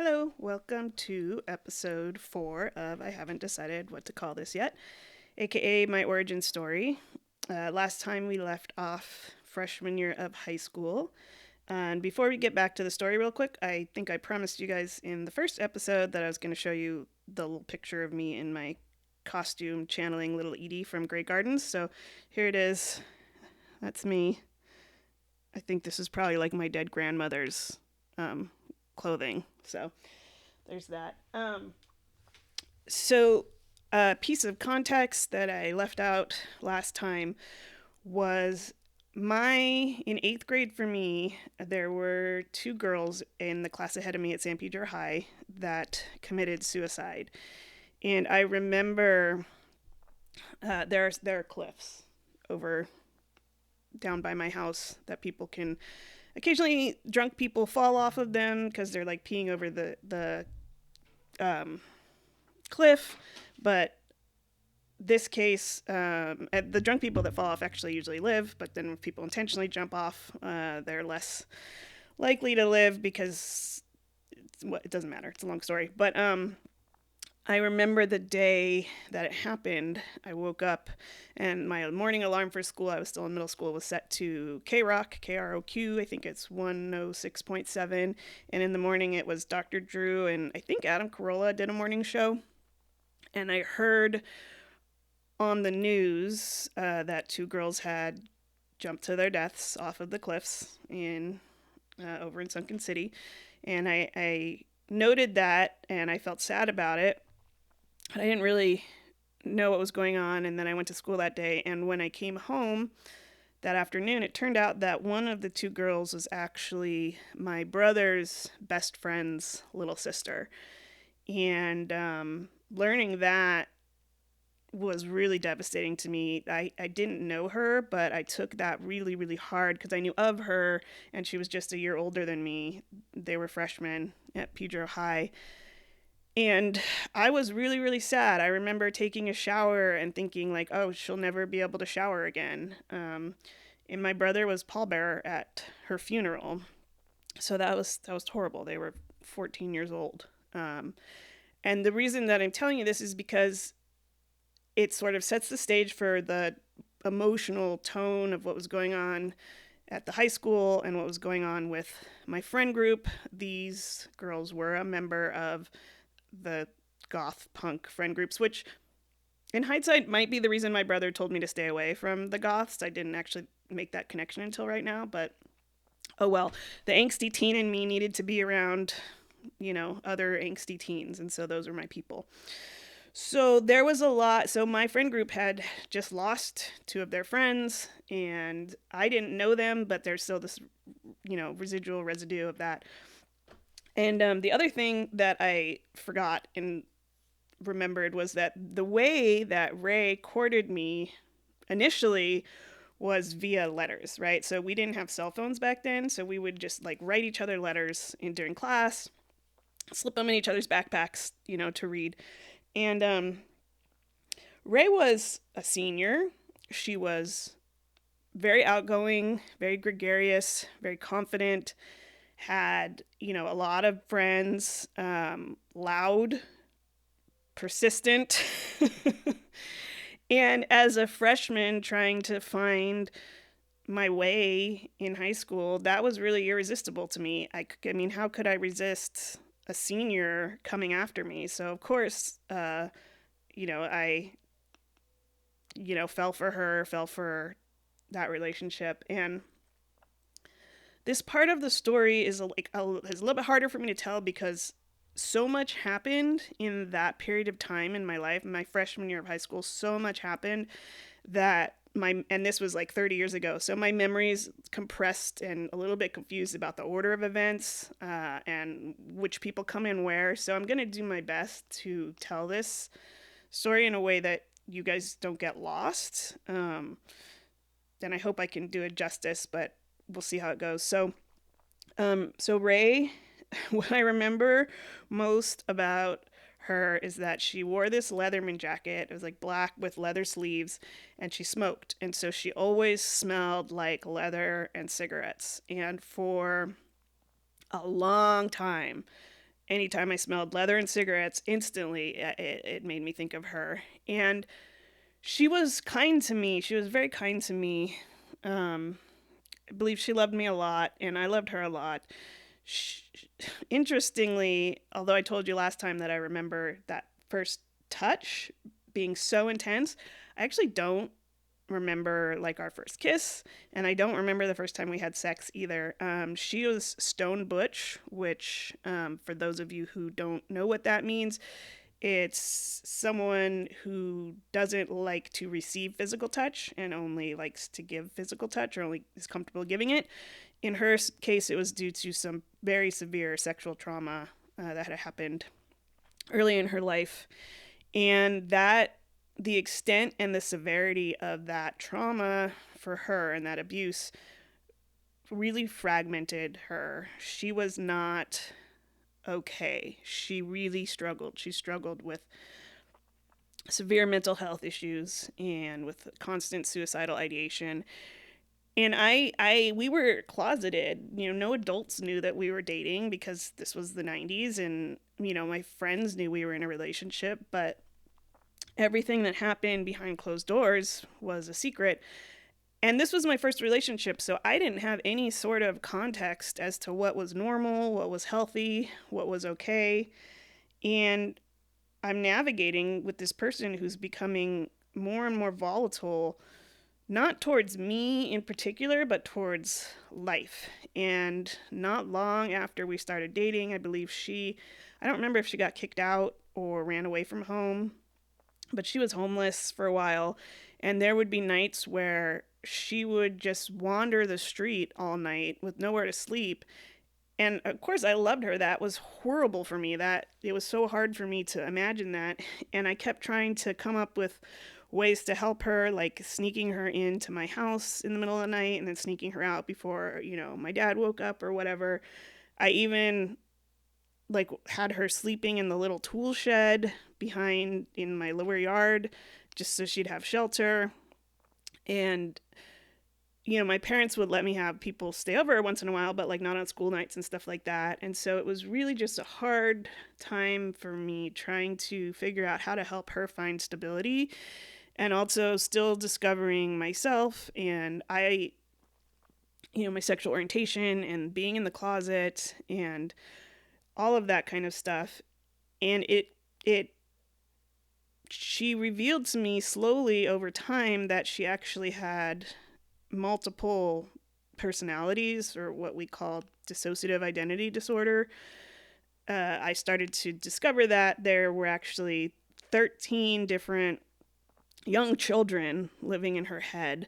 Hello, welcome to episode 4 of I Haven't Decided What to Call This Yet, aka my origin story. Last time we left off freshman year of high school. And before we get back to the story, real quick, I think I promised you guys in the first episode that I was going to show you the little picture of me in my costume channeling little Edie from Grey Gardens. So here it is. That's me. I think this is probably like my dead grandmother's um, clothing. So there's that. So a piece of context that I left out last time was in eighth grade for me, there were two girls in the class ahead of me at San Pedro High that committed suicide. And I remember there are cliffs over down by my house that people can occasionally drunk people fall off of them because they're like peeing over the um, cliff, but this case, the drunk people that fall off actually usually live, but then if people intentionally jump off, they're less likely to live because it doesn't matter. It's a long story, but I remember the day that it happened. I woke up and my morning alarm for school, I was still in middle school, was set to K Rock, KROQ. I think it's 106.7. And in the morning, it was Dr. Drew and I think Adam Carolla did a morning show. And I heard on the news that two girls had jumped to their deaths off of the cliffs over in Sunken City. And I noted that and I felt sad about it. I didn't really know what was going on, and then I went to school that day. And when I came home that afternoon, it turned out that one of the two girls was actually my brother's best friend's little sister. And learning that was really devastating to me. I didn't know her, but I took that really, really hard because I knew of her, and she was just a year older than me. They were freshmen at Pedro High. And I was really, really sad. I remember taking a shower and thinking, like, oh, she'll never be able to shower again. And my brother was pallbearer at her funeral. So that was horrible. They were 14 years old. And the reason that I'm telling you this is because it sort of sets the stage for the emotional tone of what was going on at the high school and what was going on with my friend group. These girls were a member of the goth punk friend groups, which in hindsight might be the reason my brother told me to stay away from the goths. I didn't actually make that connection until right now, but oh well. The angsty teen in me needed to be around, other angsty teens, and so those were my people. So there was a lot. So my friend group had just lost two of their friends, and I didn't know them, but there's still this, residual residue of that. And the other thing that I forgot and remembered was that the way that Ray courted me initially was via letters, right? So we didn't have cell phones back then, so we would just like write each other letters during class, slip them in each other's backpacks, to read. And Ray was a senior. She was very outgoing, very gregarious, very confident, had, a lot of friends, loud, persistent. And as a freshman trying to find my way in high school, that was really irresistible to me. I mean, how could I resist a senior coming after me? So, of course, I, fell for her, fell for that relationship. And this part of the story is is a little bit harder for me to tell because so much happened in that period of time in my life, my freshman year of high school. So much happened that and this was like 30 years ago. So my memory's compressed and a little bit confused about the order of events and which people come in where. So I'm going to do my best to tell this story in a way that you guys don't get lost. And I hope I can do it justice, but we'll see how it goes. So Ray, what I remember most about her is that she wore this Leatherman jacket. It was like black with leather sleeves, and she smoked. And so she always smelled like leather and cigarettes. And for a long time, anytime I smelled leather and cigarettes, instantly it made me think of her. And she was kind to me. She was very kind to me. Um, I believe she loved me a lot, and I loved her a lot. She, Interestingly, although I told you last time that I remember that first touch being so intense, I actually don't remember like our first kiss, and I don't remember the first time we had sex either. She was stone butch, which, for those of you who don't know what that means, it's someone who doesn't like to receive physical touch and only likes to give physical touch, or only is comfortable giving it. In her case, it was due to some very severe sexual trauma that had happened early in her life. And that the extent and the severity of that trauma for her and that abuse really fragmented her. She was not okay. She really struggled. She struggled with severe mental health issues and with constant suicidal ideation. And we were closeted. No adults knew that we were dating because this was the 90s, and my friends knew we were in a relationship, but everything that happened behind closed doors was a secret. And this was my first relationship, so I didn't have any sort of context as to what was normal, what was healthy, what was okay. And I'm navigating with this person who's becoming more and more volatile, not towards me in particular, but towards life. And not long after we started dating, I believe I don't remember if she got kicked out or ran away from home, but she was homeless for a while. And there would be nights where she would just wander the street all night with nowhere to sleep. And of course, I loved her. That was horrible for me. That it was so hard for me to imagine that. And I kept trying to come up with ways to help her, like sneaking her into my house in the middle of the night and then sneaking her out before, my dad woke up or whatever. I even like had her sleeping in the little tool shed behind in my lower yard just so she'd have shelter. And my parents would let me have people stay over once in a while, but like not on school nights and stuff like that. And so it was really just a hard time for me trying to figure out how to help her find stability, and also still discovering myself and my sexual orientation and being in the closet and all of that kind of stuff. And she revealed to me slowly over time that she actually had multiple personalities, or what we call dissociative identity disorder. I started to discover that there were actually 13 different young children living in her head.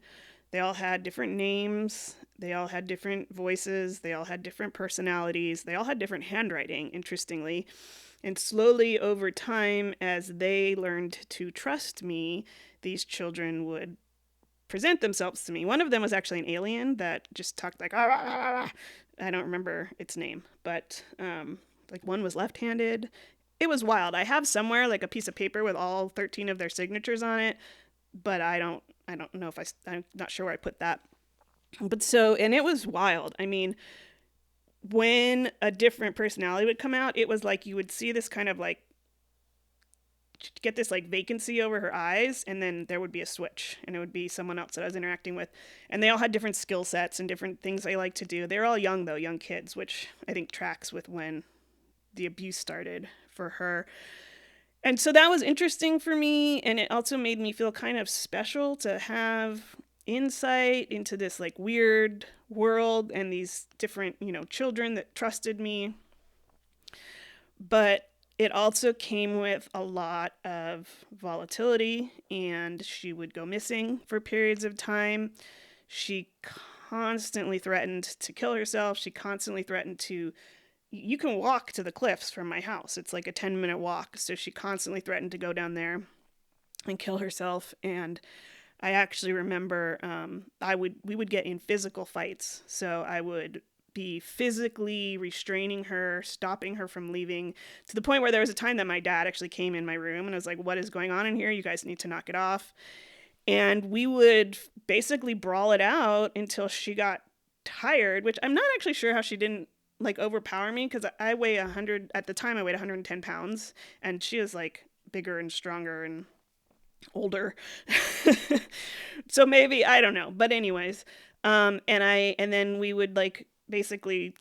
They all had different names, they all had different voices, they all had different personalities, they all had different handwriting, interestingly. And slowly over time, as they learned to trust me, these children would present themselves to me. One of them was actually an alien that just talked like, ah, ah, ah, ah. I don't remember its name, but like one was left-handed. It was wild. I have somewhere like a piece of paper with all 13 of their signatures on it, but I don't know if I'm not sure where I put that. But so, and it was wild. I mean, when a different personality would come out, it was like you would see this kind of like get this like vacancy over her eyes, and then there would be a switch and it would be someone else that I was interacting with. And they all had different skill sets and different things they like to do. They're all young though, young kids, which I think tracks with when the abuse started for her. And so that was interesting for me, and it also made me feel kind of special to have insight into this like weird world and these different, children that trusted me. But it also came with a lot of volatility, and she would go missing for periods of time. She constantly threatened to kill herself. She constantly threatened to you can walk to the cliffs from my house. It's like a 10-minute walk. So she constantly threatened to go down there and kill herself. And I actually remember we would get in physical fights. So I would be physically restraining her, stopping her from leaving, to the point where there was a time that my dad actually came in my room and I was like, what is going on in here? You guys need to knock it off. And we would basically brawl it out until she got tired, which I'm not actually sure how she didn't like overpower me because I weigh 100 at the time. I weighed 110 pounds, and she is like bigger and stronger and older. So maybe I don't know, but anyways, and then we would like basically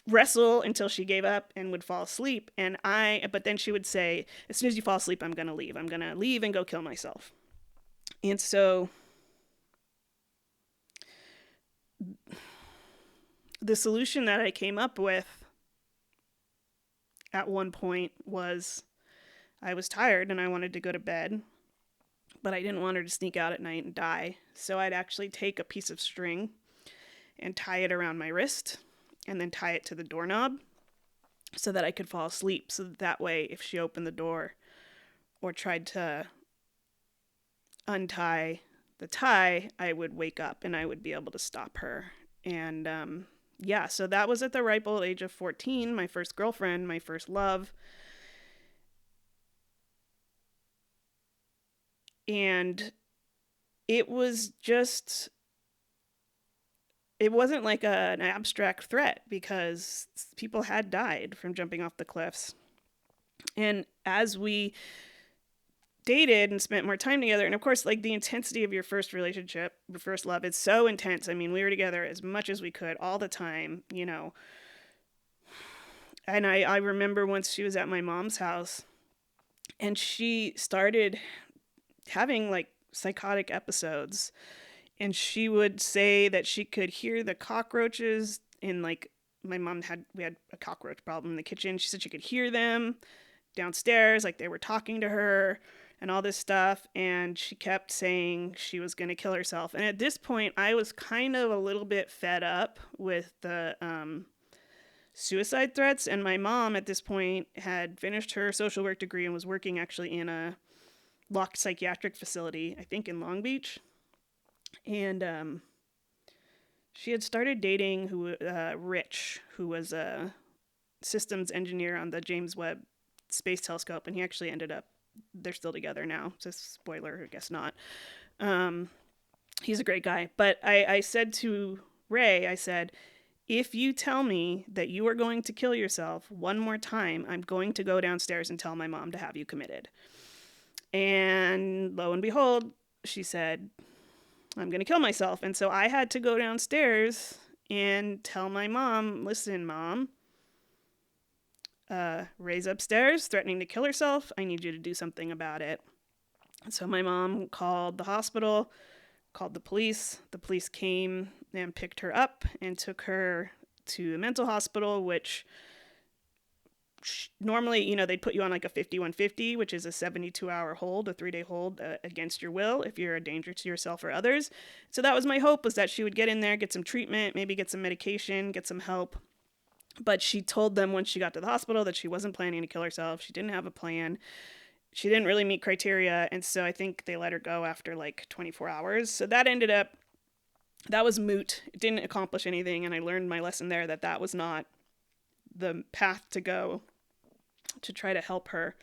wrestle until she gave up and would fall asleep. But then she would say, as soon as you fall asleep, I'm gonna leave. I'm gonna leave and go kill myself. And so the solution that I came up with at one point was I was tired and I wanted to go to bed, but I didn't want her to sneak out at night and die. So I'd actually take a piece of string and tie it around my wrist and then tie it to the doorknob so that I could fall asleep. So that way, if she opened the door or tried to untie the tie, I would wake up and I would be able to stop her. And yeah, so that was at the ripe old age of 14, my first girlfriend, my first love. And it was just, it wasn't like an abstract threat because people had died from jumping off the cliffs. And as we dated and spent more time together, and of course, like the intensity of your first relationship, your first love, is so intense. I mean, we were together as much as we could all the time, you know. And I remember once she was at my mom's house and she started having like psychotic episodes, and she would say that she could hear the cockroaches in like we had a cockroach problem in the kitchen. She said she could hear them downstairs, like they were talking to her and all this stuff. And she kept saying she was going to kill herself. And at this point, I was kind of a little bit fed up with the suicide threats. And my mom at this point had finished her social work degree and was working actually in a locked psychiatric facility, I think in Long Beach. And she had started dating Rich, who was a systems engineer on the James Webb Space Telescope, and he actually ended up, they're still together now. It's a spoiler, I guess not. He's a great guy. But I said to Ray, I said, if you tell me that you are going to kill yourself one more time, I'm going to go downstairs and tell my mom to have you committed. And lo and behold, she said, I'm going to kill myself. And so I had to go downstairs and tell my mom, listen, Mom, Ray's upstairs threatening to kill herself. I need you to do something about it. So my mom called the hospital, called the police. The police came and picked her up and took her to a mental hospital, which normally, you know, they'd put you on like a 5150, which is a 72-hour hold, a 3-day hold against your will if you're a danger to yourself or others. So that was my hope, was that she would get in there, get some treatment, maybe get some medication, get some help. But she told them once she got to the hospital that she wasn't planning to kill herself. She didn't have a plan. She didn't really meet criteria. And so I think they let her go after like 24 hours. So that was moot. It didn't accomplish anything. And I learned my lesson there that that was not the path to go to try to help her.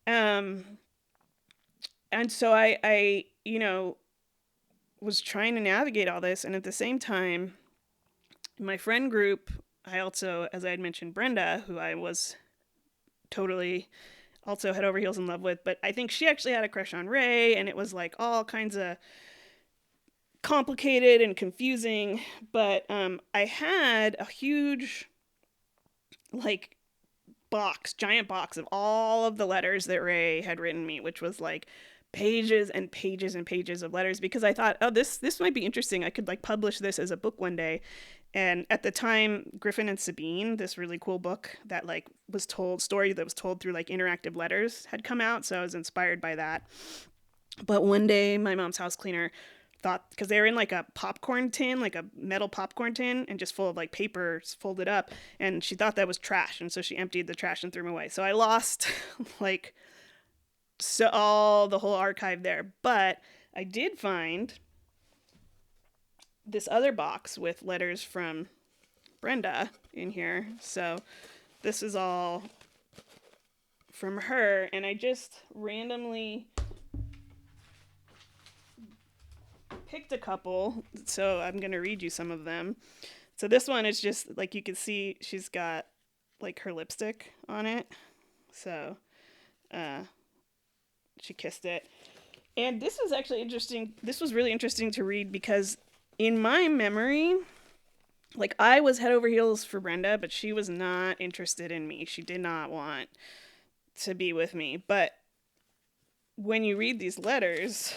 And so I, you know, was trying to navigate all this. And at the same time, my friend group, I also, as I had mentioned, Brenda, who I was totally also head over heels in love with, but I think she actually had a crush on Ray, and it was like all kinds of complicated and confusing. But I had a huge, like, giant box of all of the letters that Ray had written me, which was like pages and pages and pages of letters, because I thought, oh, this might be interesting. I could like publish this as a book one day. And at the time, Griffin and Sabine, this really cool book that like story that was told through like interactive letters, had come out. So I was inspired by that. But one day my mom's house cleaner thought, because they were in like a popcorn tin, like a metal popcorn tin, and just full of like papers folded up, and she thought that was trash, and so she emptied the trash and threw them away. So I lost like the whole archive there. But I did find this other box with letters from Brenda in here. So this is all from her, and I just randomly picked a couple, so I'm going to read you some of them. So this one is just like you can see she's got like her lipstick on it. So uh, she kissed it. And this was actually interesting. This was really interesting to read because in my memory, like I was head over heels for Brenda, but she was not interested in me. She did not want to be with me. But when you read these letters,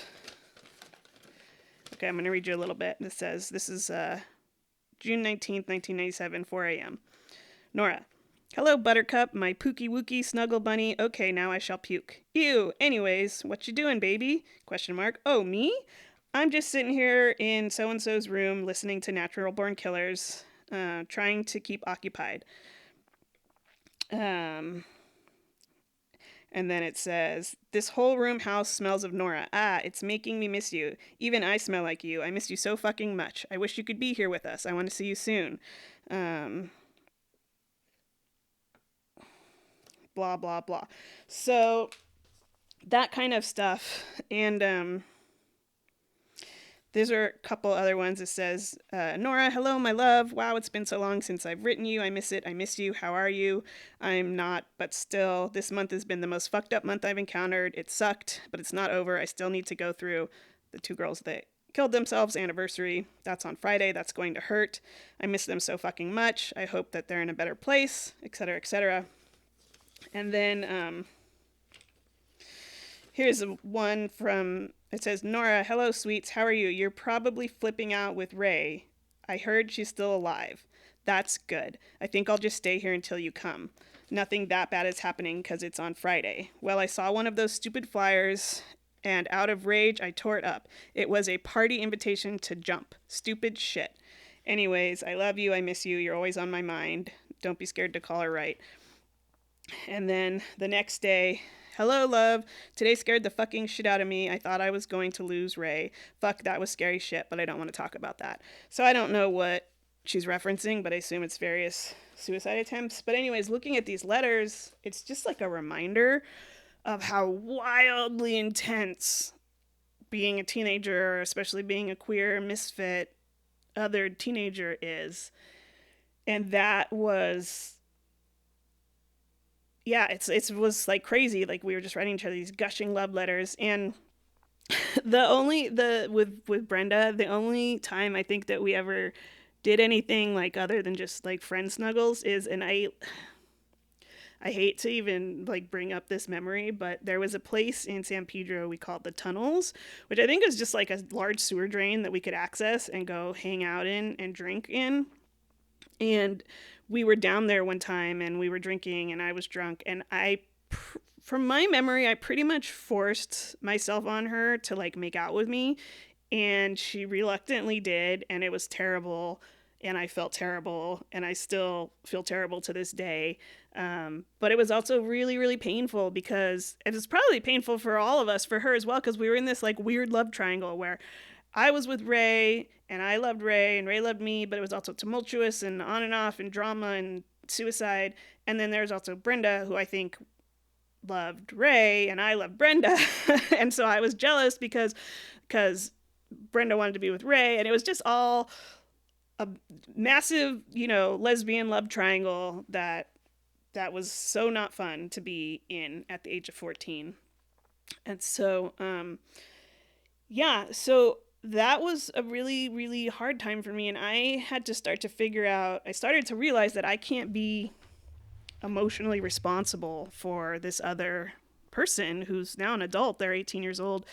okay, I'm going to read you a little bit. This says, this is June 19th, 1997, 4 a.m. Nora. Hello, Buttercup, my pookie wookie snuggle bunny. Okay, now I shall puke. Ew. Anyways, what you doing, baby? Question mark. Oh, me? I'm just sitting here in so-and-so's room listening to Natural Born Killers, trying to keep occupied. Um, and then it says, this whole room house smells of Nora. Ah, it's making me miss you. Even I smell like you. I miss you so fucking much. I wish you could be here with us. I want to see you soon. Blah, blah, blah. So that kind of stuff. And there's a couple other ones. It says, Nora, hello, my love. Wow, it's been so long since I've written you. I miss it. I miss you. How are you? I'm not, but still, this month has been the most fucked up month I've encountered. It sucked, but it's not over. I still need to go through the two girls that killed themselves anniversary. That's on Friday. That's going to hurt. I miss them so fucking much. I hope that they're in a better place, etc., etc. And then here's one from, it says, Nora, hello, sweets. How are you? You're probably flipping out with Ray. I heard she's still alive. That's good. I think I'll just stay here until you come. Nothing that bad is happening because it's on Friday. Well, I saw one of those stupid flyers, and out of rage, I tore it up. It was a party invitation to jump. Stupid shit. Anyways, I love you. I miss you. You're always on my mind. Don't be scared to call her right. And then the next day, hello, love. Today scared the fucking shit out of me. I thought I was going to lose Ray. Fuck, that was scary shit, but I don't want to talk about that. So I don't know what she's referencing, but I assume it's various suicide attempts. But anyways, looking at these letters, it's just like a reminder of how wildly intense being a teenager, especially being a queer, misfit, othered teenager is. And that was, yeah, it was like crazy. Like we were just writing each other these gushing love letters. And with Brenda, the only time I think that we ever did anything like other than just like friend snuggles is, and I hate to even like bring up this memory, but there was a place in San Pedro we called the Tunnels, which I think is just like a large sewer drain that we could access and go hang out in and drink in. And we were down there one time and we were drinking and I was drunk, and from my memory, I pretty much forced myself on her to like make out with me, and she reluctantly did, and it was terrible, and I felt terrible, and I still feel terrible to this day. But it was also really, really painful because it was probably painful for all of us, for her as well, because we were in this like weird love triangle where I was with Ray and I loved Ray and Ray loved me, but it was also tumultuous and on and off and drama and suicide. And then there's also Brenda, who I think loved Ray and I loved Brenda. And so I was jealous because Brenda wanted to be with Ray, and it was just all a massive, lesbian love triangle that was so not fun to be in at the age of 14. And so yeah, so that was a really, really hard time for me. And I had to start to I started to realize that I can't be emotionally responsible for this other person who's now an adult. They're 18 years old.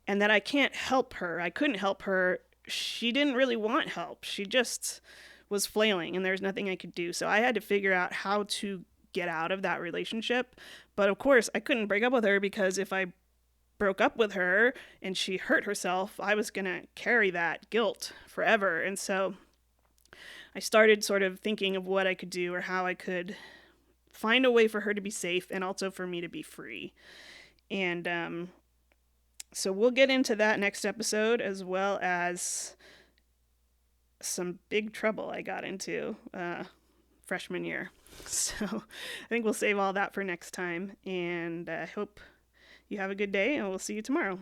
And that I can't help her. I couldn't help her. She didn't really want help. She just was flailing, and there's nothing I could do. So I had to figure out how to get out of that relationship. But of course, I couldn't break up with her, because if I broke up with her and she hurt herself, I was going to carry that guilt forever. And so I started sort of thinking of what I could do, or how I could find a way for her to be safe and also for me to be free. And so we'll get into that next episode, as well as some big trouble I got into freshman year. So I think we'll save all that for next time. And I hope you have a good day, and we'll see you tomorrow.